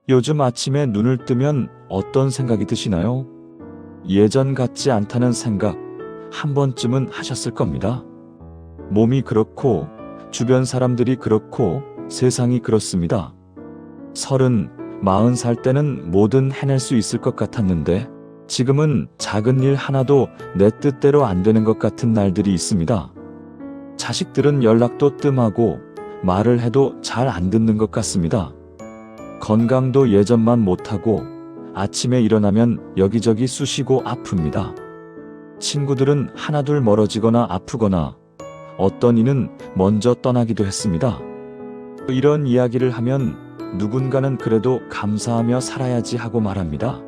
요즘 아침에 눈을 뜨면 어떤 생각이 드시나요? 예전 같지 않다는 생각 한 번쯤은 하셨을 겁니다. 몸이 그렇고, 주변 사람들이 그렇고, 세상이 그렇습니다. 30, 40살 때는 뭐든 해낼 수 있을 것 같았는데, 지금은 작은 일 하나도 내 뜻대로 안 되는 것 같은 날들이 있습니다. 자식들은 연락도 뜸하고, 말을 해도 잘 안 듣는 것 같습니다. 건강도 예전만 못하고 아침에 일어나면 여기저기 쑤시고 아픕니다. 친구들은 하나둘 멀어지거나 아프거나 어떤 이는 먼저 떠나기도 했습니다. 이런 이야기를 하면 누군가는 그래도 감사하며 살아야지 하고 말합니다.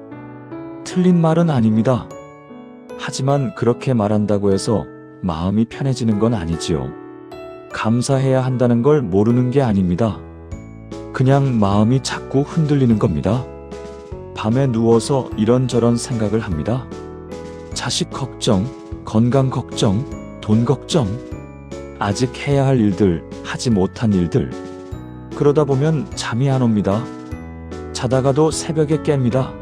틀린 말은 아닙니다. 하지만 그렇게 말한다고 해서 마음이 편해지는 건 아니지요. 감사해야 한다는 걸 모르는 게 아닙니다. 그냥 마음이 자꾸 흔들리는 겁니다. 밤에 누워서 이런저런 생각을 합니다. 자식 걱정, 건강 걱정, 돈 걱정, 아직 해야 할 일들, 하지 못한 일들. 그러다 보면 잠이 안 옵니다. 자다가도 새벽에 깹니다.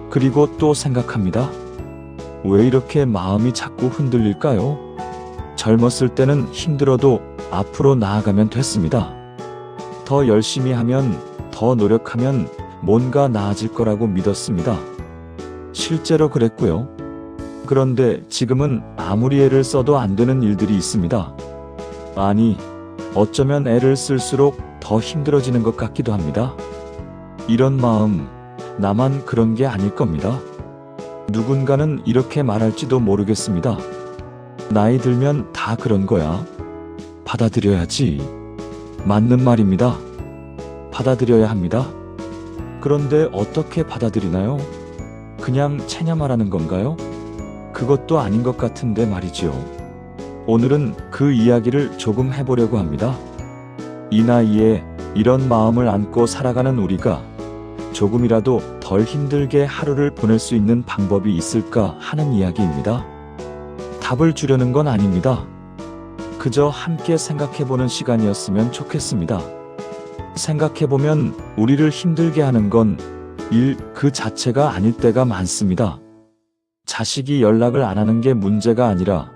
그리고 또 생각합니다. 왜 이렇게 마음이 자꾸 흔들릴까요? 젊었을 때는 힘들어도 앞으로 나아가면 됐습니다. 더 열심히 하면, 더 노력하면 뭔가 나아질 거라고 믿었습니다. 실제로 그랬고요. 그런데 지금은 아무리 애를 써도 안 되는 일들이 있습니다. 아니, 어쩌면 애를 쓸수록 더 힘들어지는 것 같기도 합니다. 이런 마음, 나만 그런 게 아닐 겁니다. 누군가는 이렇게 말할지도 모르겠습니다. 나이 들면 다 그런 거야. 받아들여야지. 맞는 말입니다. 받아들여야 합니다. 그런데 어떻게 받아들이나요? 그냥 체념하라는 건가요? 그것도 아닌 것 같은데 말이지요. 오늘은 그 이야기를 조금 해보려고 합니다. 이 나이에 이런 마음을 안고 살아가는 우리가 조금이라도 덜 힘들게 하루를 보낼 수 있는 방법이 있을까 하는 이야기입니다. 답을 주려는 건 아닙니다. 그저 함께 생각해보는 시간이었으면 좋겠습니다. 생각해보면 우리를 힘들게 하는 건 일 그 자체가 아닐 때가 많습니다. 자식이 연락을 안 하는 게 문제가 아니라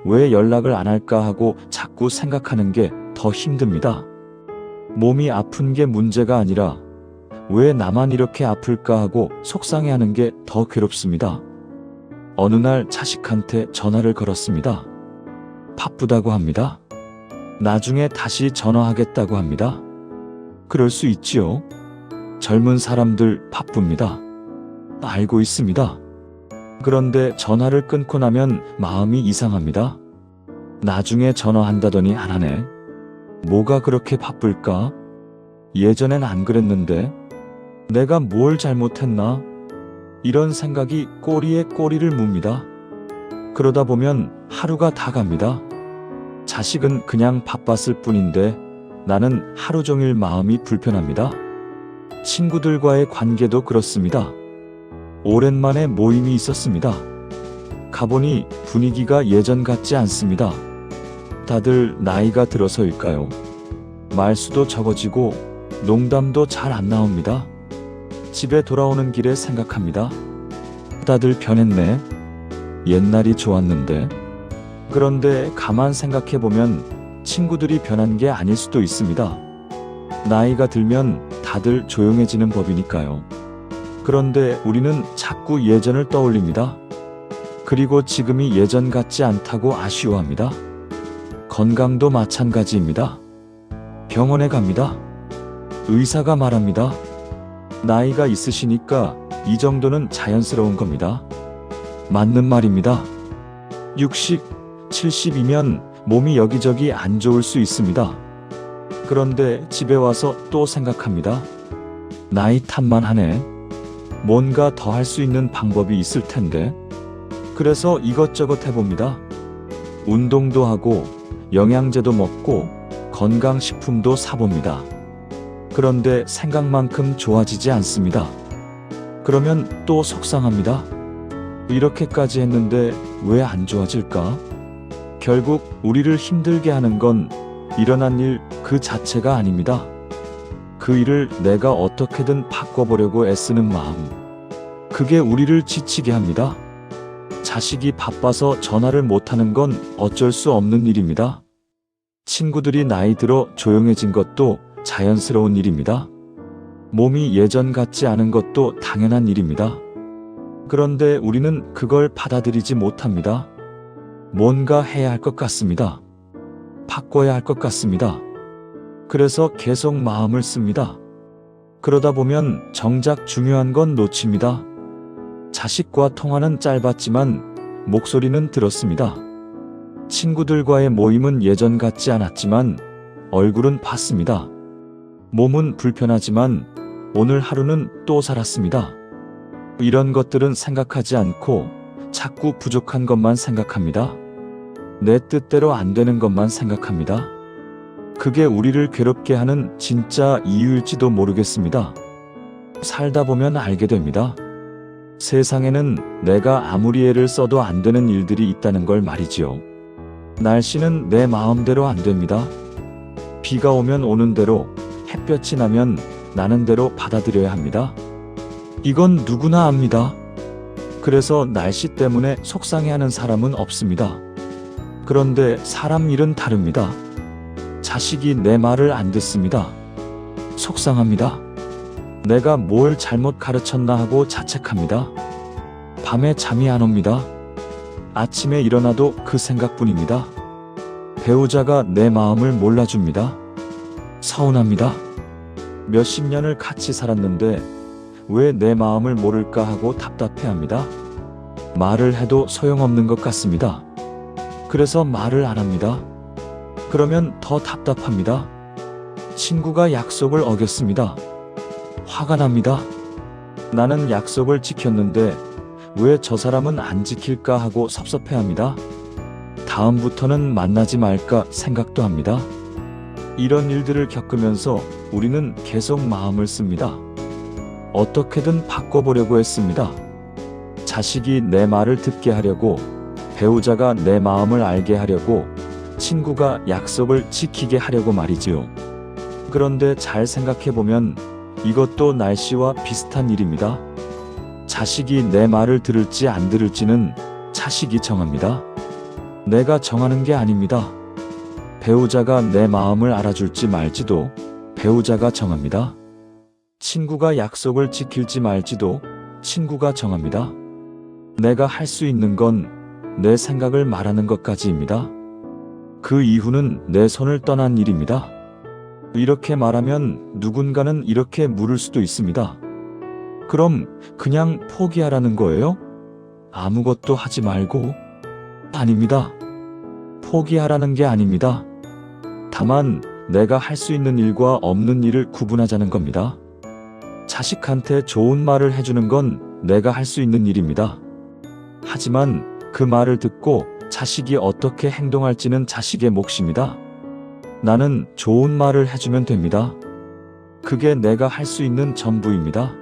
왜 연락을 안 할까 하고 자꾸 생각하는 게 더 힘듭니다. 몸이 아픈 게 문제가 아니라 왜 나만 이렇게 아플까 하고 속상해하는 게 더 괴롭습니다. 어느 날 자식한테 전화를 걸었습니다. 바쁘다고 합니다. 나중에 다시 전화하겠다고 합니다. 그럴 수 있지요. 젊은 사람들 바쁩니다. 알고 있습니다. 그런데 전화를 끊고 나면 마음이 이상합니다. 나중에 전화한다더니 안 하네. 뭐가 그렇게 바쁠까? 예전엔 안 그랬는데 내가 뭘 잘못했나? 이런 생각이 꼬리에 꼬리를 묻니다. 그러다 보면 하루가 다 갑니다. 자식은 그냥 바빴을 뿐인데 나는 하루 종일 마음이 불편합니다. 친구들과의 관계도 그렇습니다. 오랜만에 모임이 있었습니다. 가보니 분위기가 예전 같지 않습니다. 다들 나이가 들어서일까요? 말수도 적어지고 농담도 잘 안 나옵니다. 집에 돌아오는 길에 생각합니다. 다들 변했네. 옛날이 좋았는데. 그런데 가만 생각해보면 친구들이 변한 게 아닐 수도 있습니다. 나이가 들면 다들 조용해지는 법이니까요. 그런데 우리는 자꾸 예전을 떠올립니다. 그리고 지금이 예전 같지 않다고 아쉬워합니다. 건강도 마찬가지입니다. 병원에 갑니다. 의사가 말합니다. 나이가 있으시니까 이 정도는 자연스러운 겁니다. 맞는 말입니다. 60, 70이면 몸이 여기저기 안 좋을 수 있습니다. 그런데 집에 와서 또 생각합니다. 나이 탓만 하네. 뭔가 더 할 수 있는 방법이 있을 텐데. 그래서 이것저것 해봅니다. 운동도 하고 영양제도 먹고 건강식품도 사봅니다. 그런데 생각만큼 좋아지지 않습니다. 그러면 또 속상합니다. 이렇게까지 했는데 왜 안 좋아질까? 결국 우리를 힘들게 하는 건 일어난 일 그 자체가 아닙니다. 그 일을 내가 어떻게든 바꿔보려고 애쓰는 마음. 그게 우리를 지치게 합니다. 자식이 바빠서 전화를 못하는 건 어쩔 수 없는 일입니다. 친구들이 나이 들어 조용해진 것도 자연스러운 일입니다. 몸이 예전 같지 않은 것도 당연한 일입니다. 그런데 우리는 그걸 받아들이지 못합니다. 뭔가 해야 할 것 같습니다. 바꿔야 할 것 같습니다. 그래서 계속 마음을 씁니다. 그러다 보면 정작 중요한 건 놓칩니다. 자식과 통화는 짧았지만 목소리는 들었습니다. 친구들과의 모임은 예전 같지 않았지만 얼굴은 봤습니다. 몸은 불편하지만 오늘 하루는 또 살았습니다. 이런 것들은 생각하지 않고 자꾸 부족한 것만 생각합니다. 내 뜻대로 안 되는 것만 생각합니다. 그게 우리를 괴롭게 하는 진짜 이유일지도 모르겠습니다. 살다 보면 알게 됩니다. 세상에는 내가 아무리 애를 써도 안 되는 일들이 있다는 걸 말이지요. 날씨는 내 마음대로 안 됩니다. 비가 오면 오는 대로, 햇볕이 나면 나는 대로 받아들여야 합니다. 이건 누구나 압니다. 그래서 날씨 때문에 속상해하는 사람은 없습니다. 그런데 사람 일은 다릅니다. 자식이 내 말을 안 듣습니다. 속상합니다. 내가 뭘 잘못 가르쳤나 하고 자책합니다. 밤에 잠이 안 옵니다. 아침에 일어나도 그 생각뿐입니다. 배우자가 내 마음을 몰라줍니다. 서운합니다. 몇십 년을 같이 살았는데 왜 내 마음을 모를까 하고 답답해합니다. 말을 해도 소용없는 것 같습니다. 그래서 말을 안 합니다. 그러면 더 답답합니다. 친구가 약속을 어겼습니다. 화가 납니다. 나는 약속을 지켰는데 왜 저 사람은 안 지킬까 하고 섭섭해합니다. 다음부터는 만나지 말까 생각도 합니다. 이런 일들을 겪으면서 우리는 계속 마음을 씁니다. 어떻게든 바꿔보려고 했습니다. 자식이 내 말을 듣게 하려고, 배우자가 내 마음을 알게 하려고, 친구가 약속을 지키게 하려고 말이지요. 그런데 잘 생각해보면 이것도 날씨와 비슷한 일입니다. 자식이 내 말을 들을지 안 들을지는 자식이 정합니다. 내가 정하는 게 아닙니다. 배우자가 내 마음을 알아줄지 말지도 배우자가 정합니다. 친구가 약속을 지킬지 말지도 친구가 정합니다. 내가 할 수 있는 건 내 생각을 말하는 것까지입니다. 그 이후는 내 손을 떠난 일입니다. 이렇게 말하면 누군가는 이렇게 물을 수도 있습니다. 그럼 그냥 포기하라는 거예요? 아무것도 하지 말고? 아닙니다. 포기하라는 게 아닙니다. 다만 내가 할 수 있는 일과 없는 일을 구분하자는 겁니다. 자식한테 좋은 말을 해주는 건 내가 할 수 있는 일입니다. 하지만 그 말을 듣고 자식이 어떻게 행동할지는 자식의 몫입니다. 나는 좋은 말을 해주면 됩니다. 그게 내가 할 수 있는 전부입니다.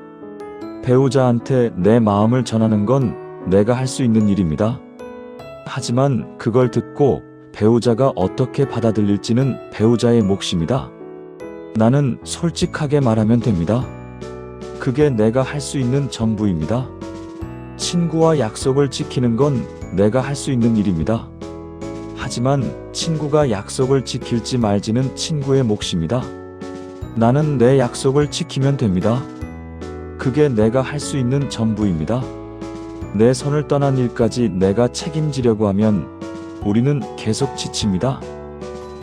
배우자한테 내 마음을 전하는 건 내가 할 수 있는 일입니다. 하지만 그걸 듣고 배우자가 어떻게 받아들일지는 배우자의 몫입니다. 나는 솔직하게 말하면 됩니다. 그게 내가 할 수 있는 전부입니다. 친구와 약속을 지키는 건 내가 할 수 있는 일입니다. 하지만 친구가 약속을 지킬지 말지는 친구의 몫입니다. 나는 내 약속을 지키면 됩니다. 그게 내가 할 수 있는 전부입니다. 내 손을 떠난 일까지 내가 책임지려고 하면 우리는 계속 지칩니다.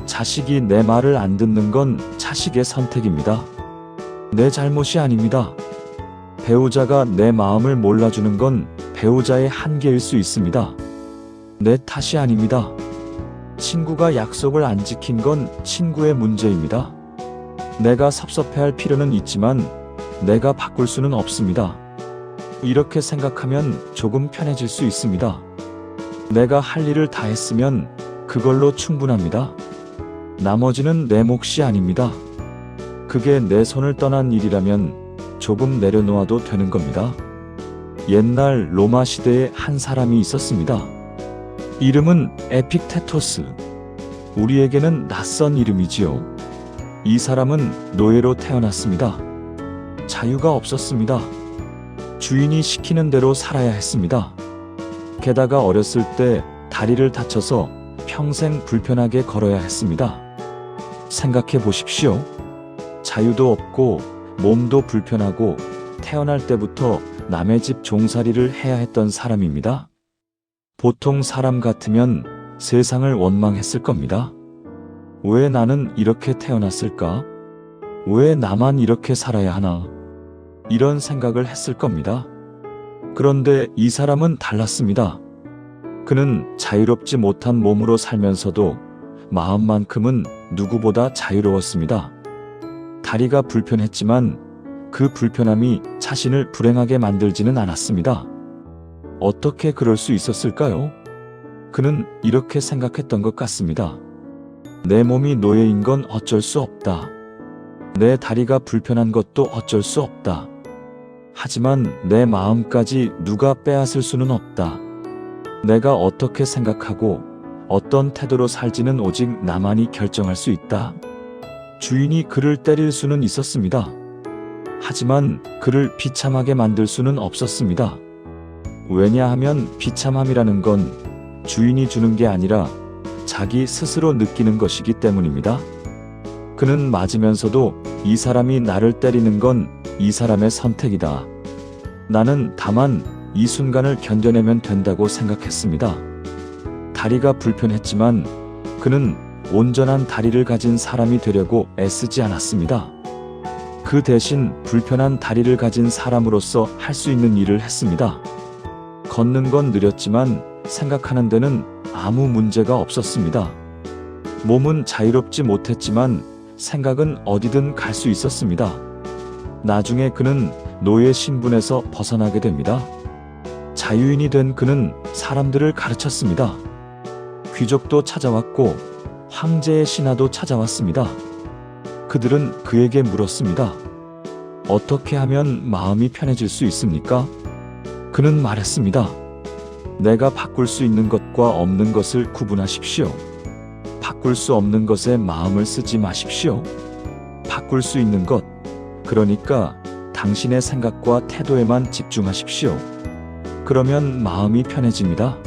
자식이 내 말을 안 듣는 건 자식의 선택입니다. 내 잘못이 아닙니다. 배우자가 내 마음을 몰라주는 건 배우자의 한계일 수 있습니다. 내 탓이 아닙니다. 친구가 약속을 안 지킨 건 친구의 문제입니다. 내가 섭섭해할 필요는 있지만 내가 바꿀 수는 없습니다. 이렇게 생각하면 조금 편해질 수 있습니다. 내가 할 일을 다 했으면 그걸로 충분합니다. 나머지는 내 몫이 아닙니다. 그게 내 손을 떠난 일이라면 조금 내려놓아도 되는 겁니다. 옛날 로마 시대에 한 사람이 있었습니다. 이름은 에픽테토스. 우리에게는 낯선 이름이지요. 이 사람은 노예로 태어났습니다. 자유가 없었습니다. 주인이 시키는 대로 살아야 했습니다. 게다가 어렸을 때 다리를 다쳐서 평생 불편하게 걸어야 했습니다. 생각해 보십시오. 자유도 없고 몸도 불편하고 태어날 때부터 남의 집 종살이를 해야 했던 사람입니다. 보통 사람 같으면 세상을 원망했을 겁니다. 왜 나는 이렇게 태어났을까? 왜 나만 이렇게 살아야 하나? 이런 생각을 했을 겁니다. 그런데 이 사람은 달랐습니다. 그는 자유롭지 못한 몸으로 살면서도 마음만큼은 누구보다 자유로웠습니다. 다리가 불편했지만 그 불편함이 자신을 불행하게 만들지는 않았습니다. 어떻게 그럴 수 있었을까요? 그는 이렇게 생각했던 것 같습니다. 내 몸이 노예인 건 어쩔 수 없다. 내 다리가 불편한 것도 어쩔 수 없다. 하지만 내 마음까지 누가 빼앗을 수는 없다. 내가 어떻게 생각하고 어떤 태도로 살지는 오직 나만이 결정할 수 있다. 주인이 그를 때릴 수는 있었습니다. 하지만 그를 비참하게 만들 수는 없었습니다. 왜냐하면 비참함이라는 건 주인이 주는 게 아니라 자기 스스로 느끼는 것이기 때문입니다. 그는 맞으면서도 이 사람이 나를 때리는 건 이 사람의 선택이다. 나는 다만 이 순간을 견뎌내면 된다고 생각했습니다. 다리가 불편했지만 그는 온전한 다리를 가진 사람이 되려고 애쓰지 않았습니다. 그 대신 불편한 다리를 가진 사람으로서 할 수 있는 일을 했습니다. 걷는 건 느렸지만 생각하는 데는 아무 문제가 없었습니다. 몸은 자유롭지 못했지만 생각은 어디든 갈 수 있었습니다. 나중에 그는 노예 신분에서 벗어나게 됩니다. 자유인이 된 그는 사람들을 가르쳤습니다. 귀족도 찾아왔고 황제의 신하도 찾아왔습니다. 그들은 그에게 물었습니다. 어떻게 하면 마음이 편해질 수 있습니까? 그는 말했습니다. 내가 바꿀 수 있는 것과 없는 것을 구분하십시오. 바꿀 수 없는 것에 마음을 쓰지 마십시오. 바꿀 수 있는 것, 그러니까 당신의 생각과 태도에만 집중하십시오. 그러면 마음이 편해집니다.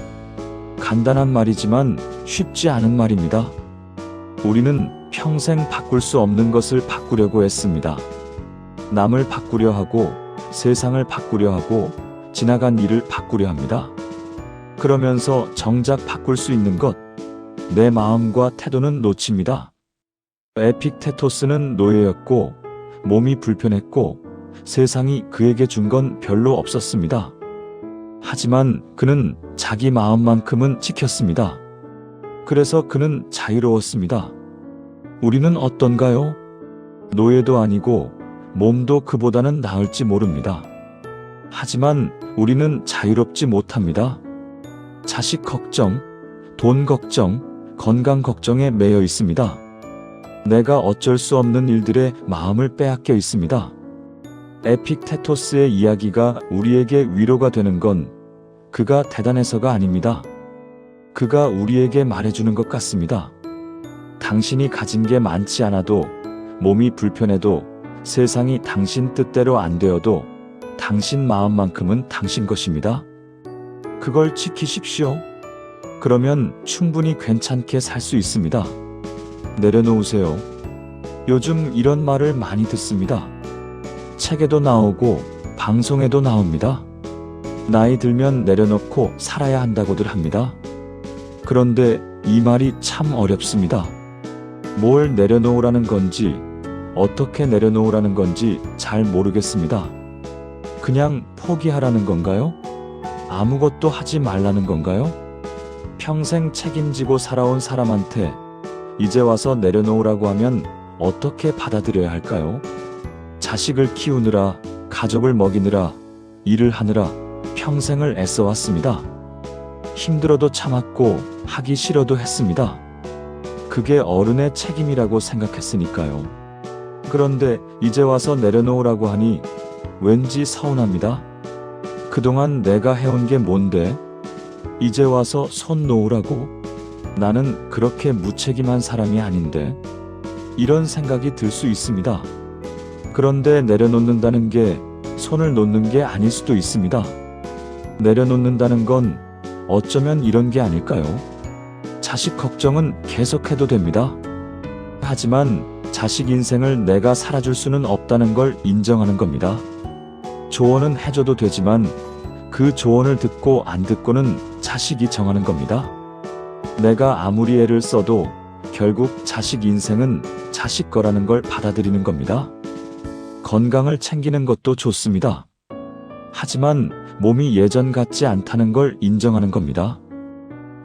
간단한 말이지만 쉽지 않은 말입니다. 우리는 평생 바꿀 수 없는 것을 바꾸려고 했습니다. 남을 바꾸려 하고 세상을 바꾸려 하고 지나간 일을 바꾸려 합니다. 그러면서 정작 바꿀 수 있는 것, 내 마음과 태도는 놓칩니다. 에픽테토스는 노예였고 몸이 불편했고 세상이 그에게 준 건 별로 없었습니다. 하지만 그는 자기 마음만큼은 지켰습니다. 그래서 그는 자유로웠습니다. 우리는 어떤가요? 노예도 아니고 몸도 그보다는 나을지 모릅니다. 하지만 우리는 자유롭지 못합니다. 자식 걱정, 돈 걱정, 건강 걱정에 매여 있습니다. 내가 어쩔 수 없는 일들에 마음을 빼앗겨 있습니다. 에픽테토스의 이야기가 우리에게 위로가 되는 건 그가 대단해서가 아닙니다. 그가 우리에게 말해주는 것 같습니다. 당신이 가진 게 많지 않아도, 몸이 불편해도, 세상이 당신 뜻대로 안 되어도 당신 마음만큼은 당신 것입니다. 그걸 지키십시오. 그러면 충분히 괜찮게 살 수 있습니다. 내려놓으세요. 요즘 이런 말을 많이 듣습니다. 책에도 나오고 방송에도 나옵니다. 나이 들면 내려놓고 살아야 한다고들 합니다. 그런데 이 말이 참 어렵습니다. 뭘 내려놓으라는 건지 어떻게 내려놓으라는 건지 잘 모르겠습니다. 그냥 포기하라는 건가요? 아무것도 하지 말라는 건가요? 평생 책임지고 살아온 사람한테 이제 와서 내려놓으라고 하면 어떻게 받아들여야 할까요? 자식을 키우느라, 가족을 먹이느라, 일을 하느라 평생을 애써왔습니다. 힘들어도 참았고 하기 싫어도 했습니다. 그게 어른의 책임이라고 생각했으니까요. 그런데 이제 와서 내려놓으라고 하니 왠지 서운합니다. 그동안 내가 해온 게 뭔데? 이제 와서 손 놓으라고? 나는 그렇게 무책임한 사람이 아닌데. 이런 생각이 들 수 있습니다. 그런데 내려놓는다는 게 손을 놓는 게 아닐 수도 있습니다. 내려놓는다는 건 어쩌면 이런 게 아닐까요? 자식 걱정은 계속해도 됩니다. 하지만 자식 인생을 내가 살아줄 수는 없다는 걸 인정하는 겁니다. 조언은 해줘도 되지만 그 조언을 듣고 안 듣고는 자식이 정하는 겁니다. 내가 아무리 애를 써도 결국 자식 인생은 자식 거라는 걸 받아들이는 겁니다. 건강을 챙기는 것도 좋습니다. 하지만 몸이 예전 같지 않다는 걸 인정하는 겁니다.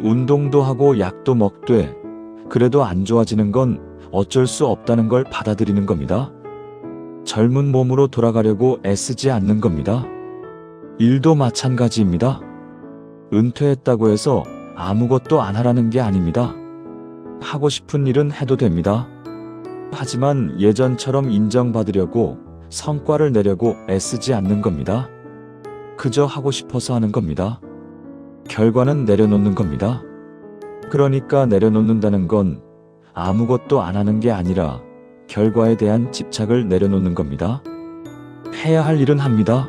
운동도 하고 약도 먹되 그래도 안 좋아지는 건 어쩔 수 없다는 걸 받아들이는 겁니다. 젊은 몸으로 돌아가려고 애쓰지 않는 겁니다. 일도 마찬가지입니다. 은퇴했다고 해서 아무것도 안 하라는 게 아닙니다. 하고 싶은 일은 해도 됩니다. 하지만 예전처럼 인정받으려고 성과를 내려고 애쓰지 않는 겁니다. 그저 하고 싶어서 하는 겁니다. 결과는 내려놓는 겁니다. 그러니까 내려놓는다는 건 아무것도 안 하는 게 아니라 결과에 대한 집착을 내려놓는 겁니다. 해야 할 일은 합니다.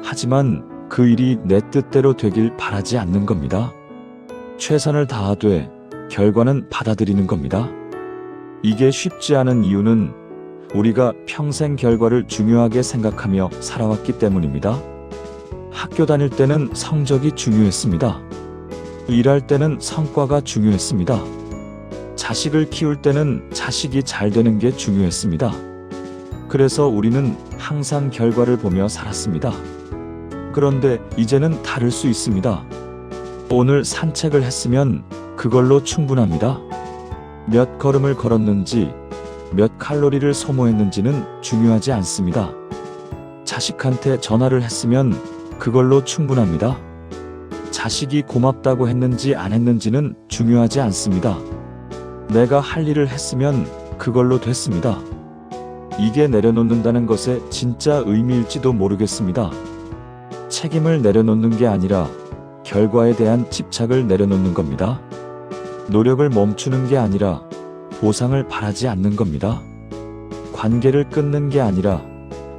하지만 그 일이 내 뜻대로 되길 바라지 않는 겁니다. 최선을 다하되 결과는 받아들이는 겁니다. 이게 쉽지 않은 이유는 우리가 평생 결과를 중요하게 생각하며 살아왔기 때문입니다. 학교 다닐 때는 성적이 중요했습니다. 일할 때는 성과가 중요했습니다. 자식을 키울 때는 자식이 잘 되는 게 중요했습니다. 그래서 우리는 항상 결과를 보며 살았습니다. 그런데 이제는 다를 수 있습니다. 오늘 산책을 했으면 그걸로 충분합니다. 몇 걸음을 걸었는지, 몇 칼로리를 소모했는지는 중요하지 않습니다. 자식한테 전화를 했으면 그걸로 충분합니다. 자식이 고맙다고 했는지 안 했는지는 중요하지 않습니다. 내가 할 일을 했으면 그걸로 됐습니다. 이게 내려놓는다는 것의 진짜 의미일지도 모르겠습니다. 책임을 내려놓는 게 아니라 결과에 대한 집착을 내려놓는 겁니다. 노력을 멈추는 게 아니라 보상을 바라지 않는 겁니다. 관계를 끊는 게 아니라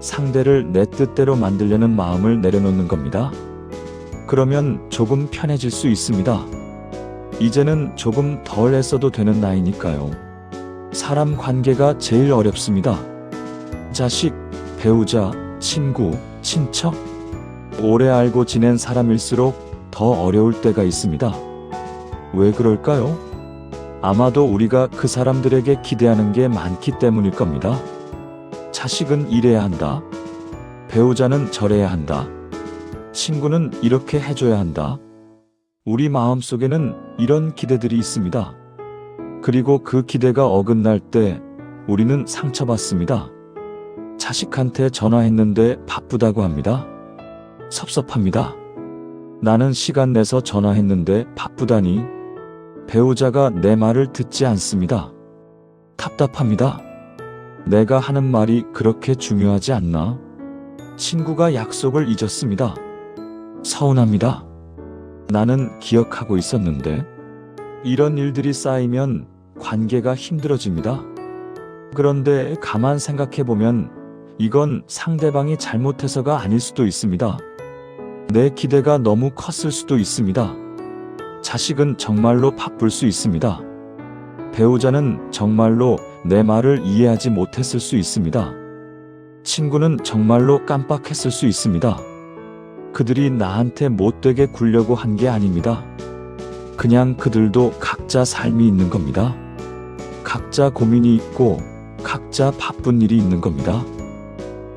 상대를 내 뜻대로 만들려는 마음을 내려놓는 겁니다. 그러면 조금 편해질 수 있습니다. 이제는 조금 덜 애써도 되는 나이니까요. 사람 관계가 제일 어렵습니다. 자식, 배우자, 친구, 친척. 오래 알고 지낸 사람일수록 더 어려울 때가 있습니다. 왜 그럴까요? 아마도 우리가 그 사람들에게 기대하는 게 많기 때문일 겁니다. 자식은 이래야 한다. 배우자는 저래야 한다. 친구는 이렇게 해줘야 한다. 우리 마음속에는 이런 기대들이 있습니다. 그리고 그 기대가 어긋날 때 우리는 상처받습니다. 자식한테 전화했는데 바쁘다고 합니다. 섭섭합니다. 나는 시간 내서 전화했는데 바쁘다니. 배우자가 내 말을 듣지 않습니다. 답답합니다. 내가 하는 말이 그렇게 중요하지 않나? 친구가 약속을 잊었습니다. 서운합니다. 나는 기억하고 있었는데. 이런 일들이 쌓이면 관계가 힘들어집니다. 그런데 가만 생각해보면 이건 상대방이 잘못해서가 아닐 수도 있습니다. 내 기대가 너무 컸을 수도 있습니다. 자식은 정말로 바쁠 수 있습니다. 배우자는 정말로 내 말을 이해하지 못했을 수 있습니다. 친구는 정말로 깜빡했을 수 있습니다. 그들이 나한테 못되게 굴려고 한 게 아닙니다. 그냥 그들도 각자 삶이 있는 겁니다. 각자 고민이 있고 각자 바쁜 일이 있는 겁니다.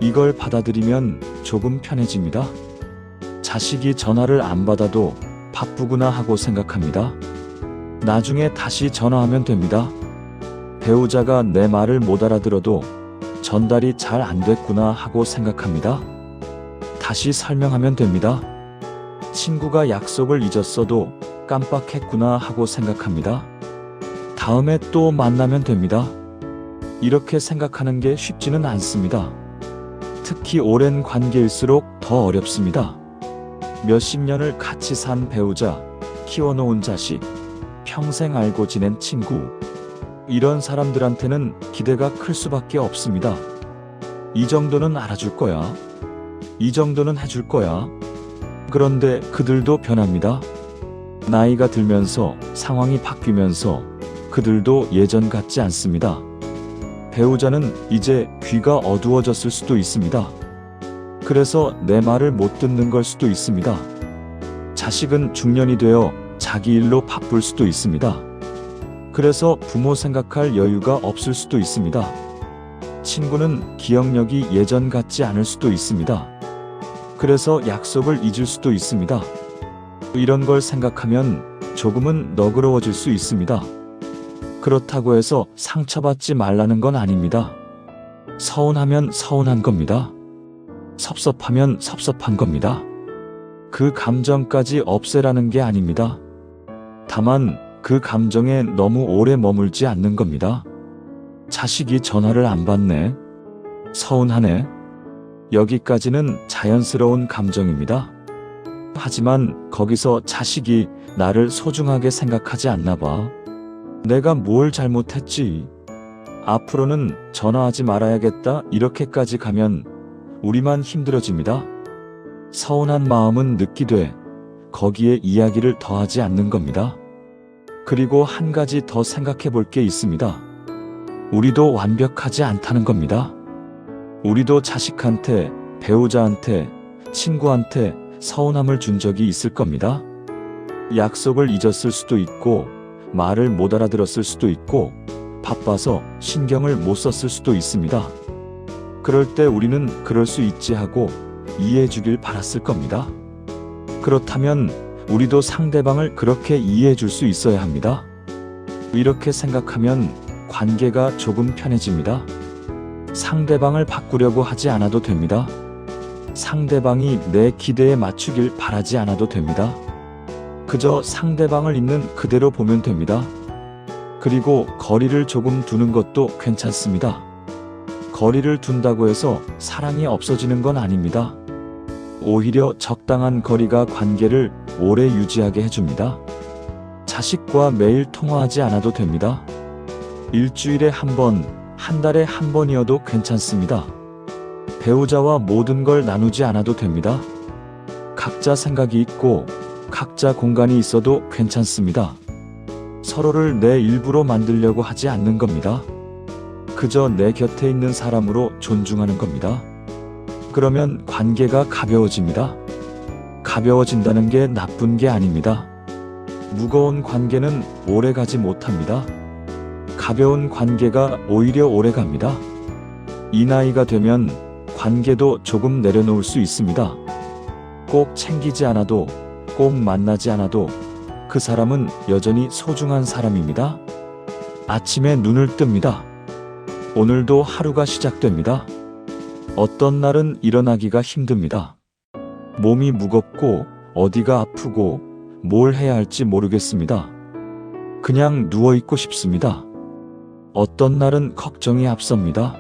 이걸 받아들이면 조금 편해집니다. 자식이 전화를 안 받아도 바쁘구나 하고 생각합니다. 나중에 다시 전화하면 됩니다. 배우자가 내 말을 못 알아들어도 전달이 잘 안 됐구나 하고 생각합니다. 다시 설명하면 됩니다. 친구가 약속을 잊었어도 깜빡했구나 하고 생각합니다. 다음에 또 만나면 됩니다. 이렇게 생각하는 게 쉽지는 않습니다. 특히 오랜 관계일수록 더 어렵습니다. 몇십 년을 같이 산 배우자, 키워놓은 자식, 평생 알고 지낸 친구. 이런 사람들한테는 기대가 클 수밖에 없습니다. 이 정도는 알아줄 거야. 이 정도는 해줄 거야. 그런데 그들도 변합니다. 나이가 들면서 상황이 바뀌면서 그들도 예전 같지 않습니다. 배우자는 이제 귀가 어두워졌을 수도 있습니다. 그래서 내 말을 못 듣는 걸 수도 있습니다. 자식은 중년이 되어 자기 일로 바쁠 수도 있습니다. 그래서 부모 생각할 여유가 없을 수도 있습니다. 친구는 기억력이 예전 같지 않을 수도 있습니다. 그래서 약속을 잊을 수도 있습니다. 이런 걸 생각하면 조금은 너그러워질 수 있습니다. 그렇다고 해서 상처받지 말라는 건 아닙니다. 서운하면 서운한 겁니다. 섭섭하면 섭섭한 겁니다. 그 감정까지 없애라는 게 아닙니다. 다만 그 감정에 너무 오래 머물지 않는 겁니다. 자식이 전화를 안 받네. 서운하네. 여기까지는 자연스러운 감정입니다. 하지만 거기서 자식이 나를 소중하게 생각하지 않나 봐. 내가 뭘 잘못했지? 앞으로는 전화하지 말아야겠다. 이렇게까지 가면 우리만 힘들어집니다. 서운한 마음은 느끼되 거기에 이야기를 더하지 않는 겁니다. 그리고 한 가지 더 생각해 볼 게 있습니다. 우리도 완벽하지 않다는 겁니다. 우리도 자식한테, 배우자한테, 친구한테 서운함을 준 적이 있을 겁니다. 약속을 잊었을 수도 있고, 말을 못 알아들었을 수도 있고, 바빠서 신경을 못 썼을 수도 있습니다. 그럴 때 우리는 그럴 수 있지 하고 이해해 주길 바랐을 겁니다. 그렇다면 우리도 상대방을 그렇게 이해해 줄 수 있어야 합니다. 이렇게 생각하면 관계가 조금 편해집니다. 상대방을 바꾸려고 하지 않아도 됩니다. 상대방이 내 기대에 맞추길 바라지 않아도 됩니다. 그저 상대방을 있는 그대로 보면 됩니다. 그리고 거리를 조금 두는 것도 괜찮습니다. 거리를 둔다고 해서 사랑이 없어지는 건 아닙니다. 오히려 적당한 거리가 관계를 오래 유지하게 해줍니다. 자식과 매일 통화하지 않아도 됩니다. 일주일에 한 번, 한 달에 한 번이어도 괜찮습니다. 배우자와 모든 걸 나누지 않아도 됩니다. 각자 생각이 있고 각자 공간이 있어도 괜찮습니다. 서로를 내 일부로 만들려고 하지 않는 겁니다. 그저 내 곁에 있는 사람으로 존중하는 겁니다. 그러면 관계가 가벼워집니다. 가벼워진다는 게 나쁜 게 아닙니다. 무거운 관계는 오래 가지 못합니다. 가벼운 관계가 오히려 오래 갑니다. 이 나이가 되면 관계도 조금 내려놓을 수 있습니다. 꼭 챙기지 않아도, 꼭 만나지 않아도 그 사람은 여전히 소중한 사람입니다. 아침에 눈을 뜹니다. 오늘도 하루가 시작됩니다. 어떤 날은 일어나기가 힘듭니다. 몸이 무겁고 어디가 아프고 뭘 해야 할지 모르겠습니다. 그냥 누워있고 싶습니다. 어떤 날은 걱정이 앞섭니다.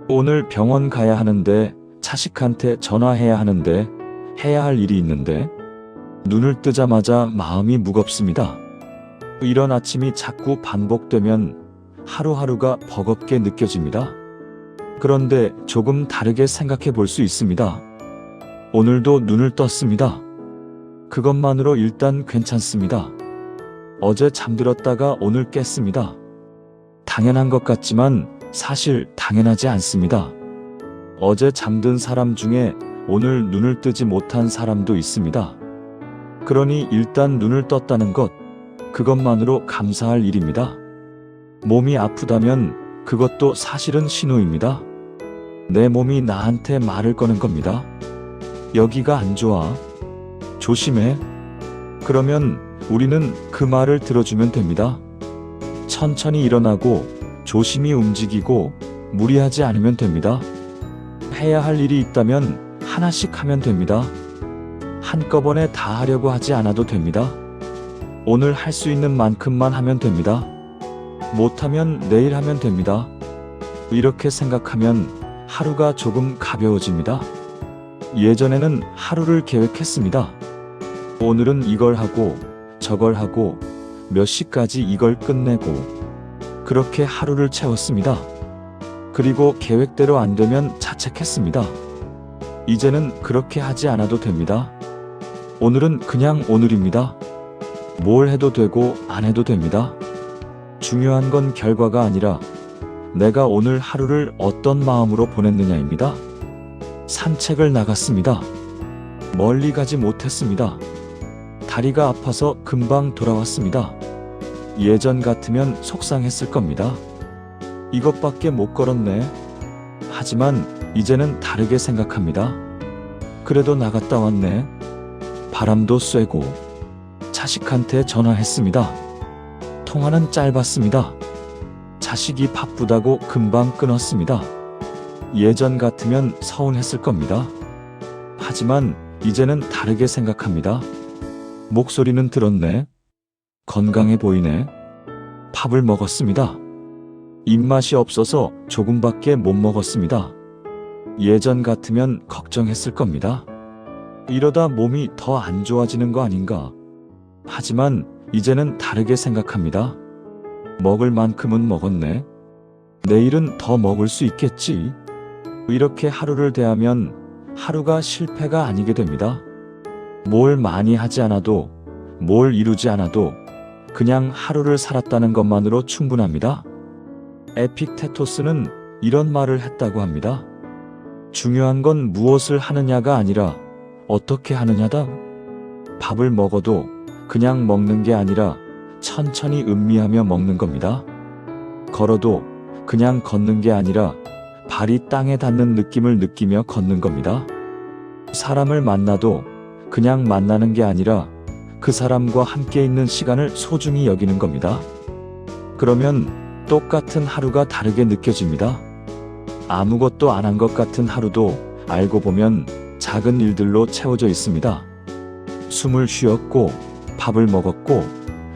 오늘 병원 가야 하는데, 자식한테 전화해야 하는데, 해야 할 일이 있는데, 눈을 뜨자마자 마음이 무겁습니다. 이런 아침이 자꾸 반복되면 하루하루가 버겁게 느껴집니다. 그런데 조금 다르게 생각해 볼 수 있습니다. 오늘도 눈을 떴습니다. 그것만으로 일단 괜찮습니다. 어제 잠들었다가 오늘 깼습니다. 당연한 것 같지만 사실 당연하지 않습니다. 어제 잠든 사람 중에 오늘 눈을 뜨지 못한 사람도 있습니다. 그러니 일단 눈을 떴다는 것, 그것만으로 감사할 일입니다. 몸이 아프다면 그것도 사실은 신호입니다. 내 몸이 나한테 말을 거는 겁니다. 여기가 안 좋아. 조심해. 그러면 우리는 그 말을 들어주면 됩니다. 천천히 일어나고 조심히 움직이고 무리하지 않으면 됩니다. 해야 할 일이 있다면 하나씩 하면 됩니다. 한꺼번에 다 하려고 하지 않아도 됩니다. 오늘 할 수 있는 만큼만 하면 됩니다. 못하면 내일 하면 됩니다. 이렇게 생각하면 하루가 조금 가벼워집니다. 예전에는 하루를 계획했습니다. 오늘은 이걸 하고 저걸 하고 몇 시까지 이걸 끝내고 그렇게 하루를 채웠습니다. 그리고 계획대로 안 되면 자책했습니다. 이제는 그렇게 하지 않아도 됩니다. 오늘은 그냥 오늘입니다. 뭘 해도 되고 안 해도 됩니다. 중요한 건 결과가 아니라 내가 오늘 하루를 어떤 마음으로 보냈느냐입니다. 산책을 나갔습니다. 멀리 가지 못했습니다. 다리가 아파서 금방 돌아왔습니다. 예전 같으면 속상했을 겁니다. 이것밖에 못 걸었네. 하지만 이제는 다르게 생각합니다. 그래도 나갔다 왔네. 바람도 쐬고 자식한테 전화했습니다. 통화는 짧았습니다. 자식이 바쁘다고 금방 끊었습니다. 예전 같으면 서운했을 겁니다. 하지만 이제는 다르게 생각합니다. 목소리는 들었네. 건강해 보이네. 밥을 먹었습니다. 입맛이 없어서 조금밖에 못 먹었습니다. 예전 같으면 걱정했을 겁니다. 이러다 몸이 더 안 좋아지는 거 아닌가. 하지만 이제는 다르게 생각합니다. 먹을 만큼은 먹었네. 내일은 더 먹을 수 있겠지. 이렇게 하루를 대하면 하루가 실패가 아니게 됩니다. 뭘 많이 하지 않아도, 뭘 이루지 않아도 그냥 하루를 살았다는 것만으로 충분합니다. 에픽테토스는 이런 말을 했다고 합니다. 중요한 건 무엇을 하느냐가 아니라 어떻게 하느냐다. 밥을 먹어도 그냥 먹는 게 아니라 천천히 음미하며 먹는 겁니다. 걸어도 그냥 걷는 게 아니라 발이 땅에 닿는 느낌을 느끼며 걷는 겁니다. 사람을 만나도 그냥 만나는 게 아니라 그 사람과 함께 있는 시간을 소중히 여기는 겁니다. 그러면 똑같은 하루가 다르게 느껴집니다. 아무것도 안 한 것 같은 하루도 알고 보면 작은 일들로 채워져 있습니다. 숨을 쉬었고, 밥을 먹었고,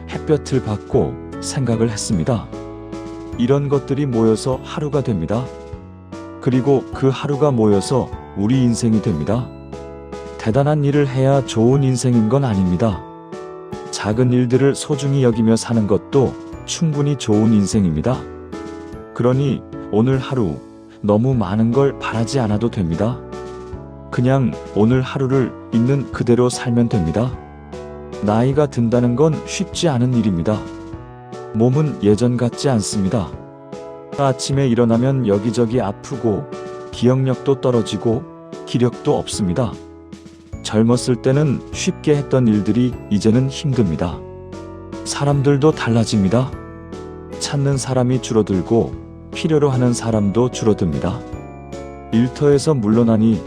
햇볕을 받고, 생각을 했습니다. 이런 것들이 모여서 하루가 됩니다. 그리고 그 하루가 모여서 우리 인생이 됩니다. 대단한 일을 해야 좋은 인생인 건 아닙니다. 작은 일들을 소중히 여기며 사는 것도 충분히 좋은 인생입니다. 그러니 오늘 하루 너무 많은 걸 바라지 않아도 됩니다. 그냥 오늘 하루를 있는 그대로 살면 됩니다. 나이가 든다는 건 쉽지 않은 일입니다. 몸은 예전 같지 않습니다. 아침에 일어나면 여기저기 아프고 기억력도 떨어지고 기력도 없습니다. 젊었을 때는 쉽게 했던 일들이 이제는 힘듭니다. 사람들도 달라집니다. 찾는 사람이 줄어들고 필요로 하는 사람도 줄어듭니다. 일터에서 물러나니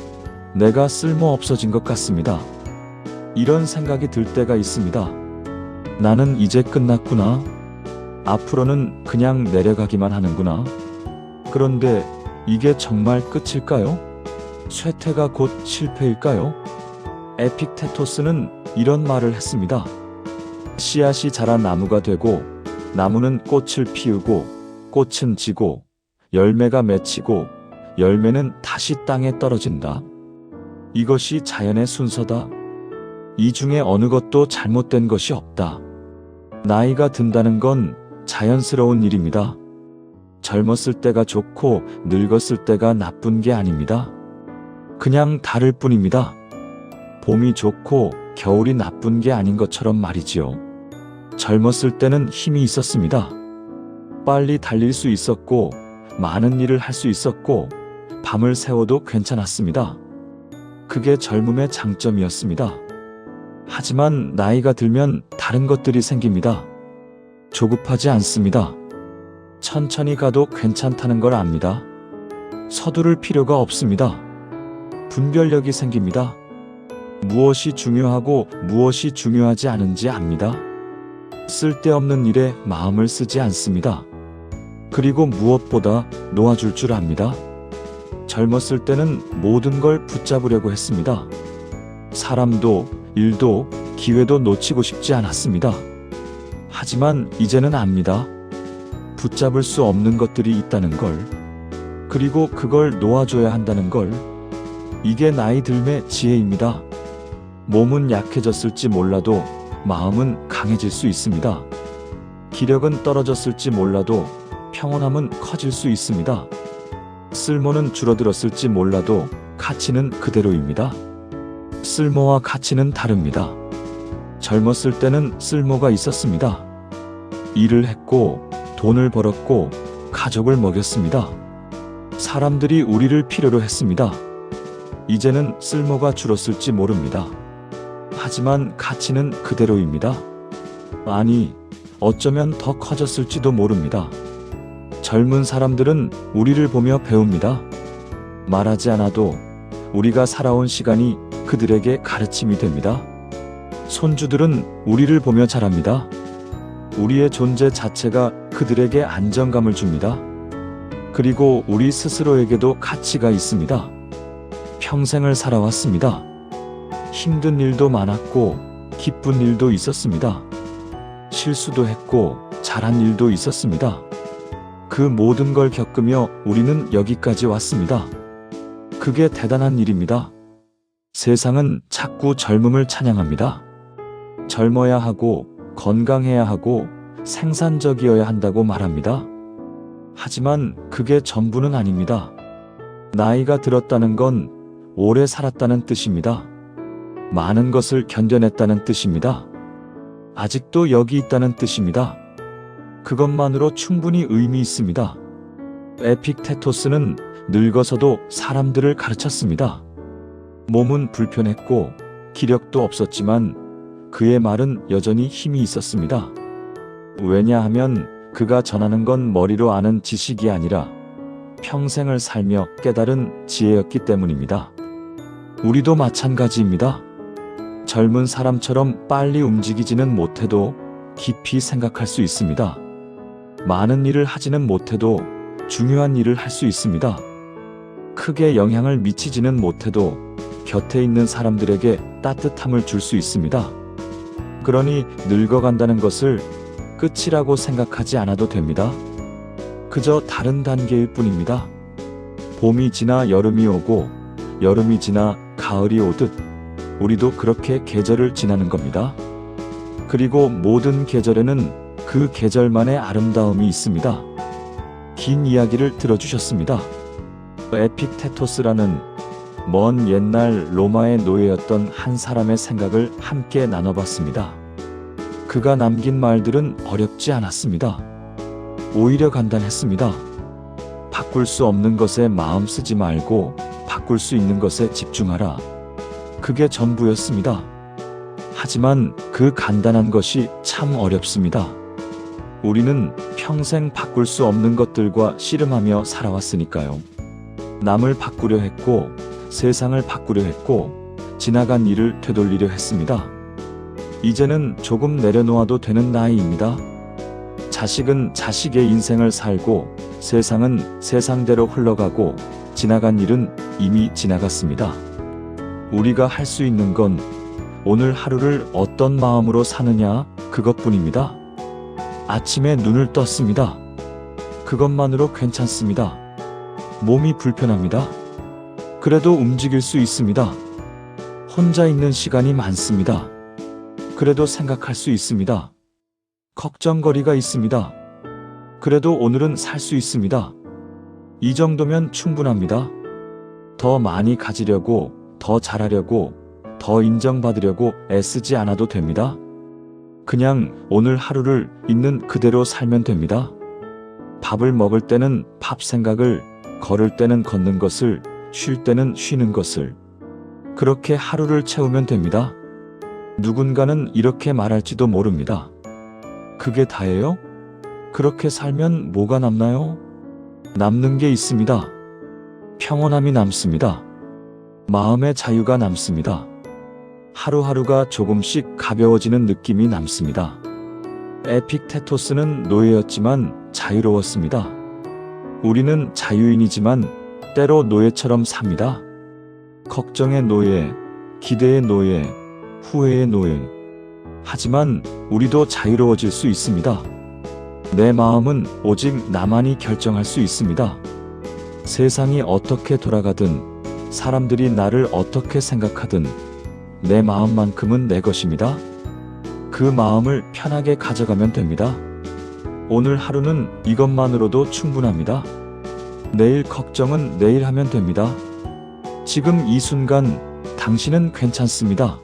내가 쓸모 없어진 것 같습니다. 이런 생각이 들 때가 있습니다. 나는 이제 끝났구나. 앞으로는 그냥 내려가기만 하는구나. 그런데 이게 정말 끝일까요? 쇠퇴가 곧 실패일까요? 에픽테토스는 이런 말을 했습니다. 씨앗이 자라 나무가 되고 나무는 꽃을 피우고 꽃은 지고 열매가 맺히고 열매는 다시 땅에 떨어진다. 이것이 자연의 순서다. 이 중에 어느 것도 잘못된 것이 없다. 나이가 든다는 건 자연스러운 일입니다. 젊었을 때가 좋고 늙었을 때가 나쁜 게 아닙니다. 그냥 다를 뿐입니다. 봄이 좋고 겨울이 나쁜 게 아닌 것처럼 말이지요. 젊었을 때는 힘이 있었습니다. 빨리 달릴 수 있었고 많은 일을 할 수 있었고 밤을 새워도 괜찮았습니다. 그게 젊음의 장점이었습니다. 하지만 나이가 들면 다른 것들이 생깁니다. 조급하지 않습니다. 천천히 가도 괜찮다는 걸 압니다. 서두를 필요가 없습니다. 분별력이 생깁니다. 무엇이 중요하고 무엇이 중요하지 않은지 압니다. 쓸데없는 일에 마음을 쓰지 않습니다. 그리고 무엇보다 놓아줄 줄 압니다. 젊었을 때는 모든 걸 붙잡으려고 했습니다. 사람도 일도 기회도 놓치고 싶지 않았습니다. 하지만 이제는 압니다. 붙잡을 수 없는 것들이 있다는 걸. 그리고 그걸 놓아줘야 한다는 걸. 이게 나이 들매 지혜입니다. 몸은 약해졌을지 몰라도 마음은 강해질 수 있습니다. 기력은 떨어졌을지 몰라도 평온함은 커질 수 있습니다. 쓸모는 줄어들었을지 몰라도 가치는 그대로입니다. 쓸모와 가치는 다릅니다. 젊었을 때는 쓸모가 있었습니다. 일을 했고 돈을 벌었고 가족을 먹였습니다. 사람들이 우리를 필요로 했습니다. 이제는 쓸모가 줄었을지 모릅니다. 하지만 가치는 그대로입니다. 아니, 어쩌면 더 커졌을지도 모릅니다. 젊은 사람들은 우리를 보며 배웁니다. 말하지 않아도 우리가 살아온 시간이 그들에게 가르침이 됩니다. 손주들은 우리를 보며 자랍니다. 우리의 존재 자체가 그들에게 안정감을 줍니다. 그리고 우리 스스로에게도 가치가 있습니다. 평생을 살아왔습니다. 힘든 일도 많았고 기쁜 일도 있었습니다. 실수도 했고 잘한 일도 있었습니다. 그 모든 걸 겪으며 우리는 여기까지 왔습니다. 그게 대단한 일입니다. 세상은 자꾸 젊음을 찬양합니다. 젊어야 하고 건강해야 하고 생산적이어야 한다고 말합니다. 하지만 그게 전부는 아닙니다. 나이가 들었다는 건 오래 살았다는 뜻입니다. 많은 것을 견뎌냈다는 뜻입니다. 아직도 여기 있다는 뜻입니다. 그것만으로 충분히 의미 있습니다. 에픽테토스는 늙어서도 사람들을 가르쳤습니다. 몸은 불편했고 기력도 없었지만 그의 말은 여전히 힘이 있었습니다. 왜냐하면 그가 전하는 건 머리로 아는 지식이 아니라 평생을 살며 깨달은 지혜였기 때문입니다. 우리도 마찬가지입니다. 젊은 사람처럼 빨리 움직이지는 못해도 깊이 생각할 수 있습니다. 많은 일을 하지는 못해도 중요한 일을 할 수 있습니다. 크게 영향을 미치지는 못해도 곁에 있는 사람들에게 따뜻함을 줄 수 있습니다. 그러니 늙어간다는 것을 끝이라고 생각하지 않아도 됩니다. 그저 다른 단계일 뿐입니다. 봄이 지나 여름이 오고 여름이 지나 가을이 오듯 우리도 그렇게 계절을 지나는 겁니다. 그리고 모든 계절에는 그 계절만의 아름다움이 있습니다. 긴 이야기를 들어주셨습니다. 에픽테토스라는 먼 옛날 로마의 노예였던 한 사람의 생각을 함께 나눠봤습니다. 그가 남긴 말들은 어렵지 않았습니다. 오히려 간단했습니다. 바꿀 수 없는 것에 마음 쓰지 말고 바꿀 수 있는 것에 집중하라. 그게 전부였습니다. 하지만 그 간단한 것이 참 어렵습니다. 우리는 평생 바꿀 수 없는 것들과 씨름하며 살아왔으니까요. 남을 바꾸려 했고 세상을 바꾸려 했고 지나간 일을 되돌리려 했습니다. 이제는 조금 내려놓아도 되는 나이입니다. 자식은 자식의 인생을 살고 세상은 세상대로 흘러가고 지나간 일은 이미 지나갔습니다. 우리가 할 수 있는 건 오늘 하루를 어떤 마음으로 사느냐 그것뿐입니다. 아침에 눈을 떴습니다. 그것만으로 괜찮습니다. 몸이 불편합니다. 그래도 움직일 수 있습니다. 혼자 있는 시간이 많습니다. 그래도 생각할 수 있습니다. 걱정거리가 있습니다. 그래도 오늘은 살 수 있습니다. 이 정도면 충분합니다. 더 많이 가지려고, 더 잘하려고, 더 인정받으려고 애쓰지 않아도 됩니다. 그냥 오늘 하루를 있는 그대로 살면 됩니다. 밥을 먹을 때는 밥 생각을, 걸을 때는 걷는 것을, 쉴 때는 쉬는 것을. 그렇게 하루를 채우면 됩니다. 누군가는 이렇게 말할지도 모릅니다. 그게 다예요? 그렇게 살면 뭐가 남나요? 남는 게 있습니다. 평온함이 남습니다. 마음의 자유가 남습니다. 하루하루가 조금씩 가벼워지는 느낌이 남습니다. 에픽테토스는 노예였지만 자유로웠습니다. 우리는 자유인이지만 때로 노예처럼 삽니다. 걱정의 노예, 기대의 노예, 후회의 노예. 하지만 우리도 자유로워질 수 있습니다. 내 마음은 오직 나만이 결정할 수 있습니다. 세상이 어떻게 돌아가든 사람들이 나를 어떻게 생각하든 내 마음만큼은 내 것입니다. 그 마음을 편하게 가져가면 됩니다. 오늘 하루는 이것만으로도 충분합니다. 내일 걱정은 내일 하면 됩니다. 지금 이 순간 당신은 괜찮습니다.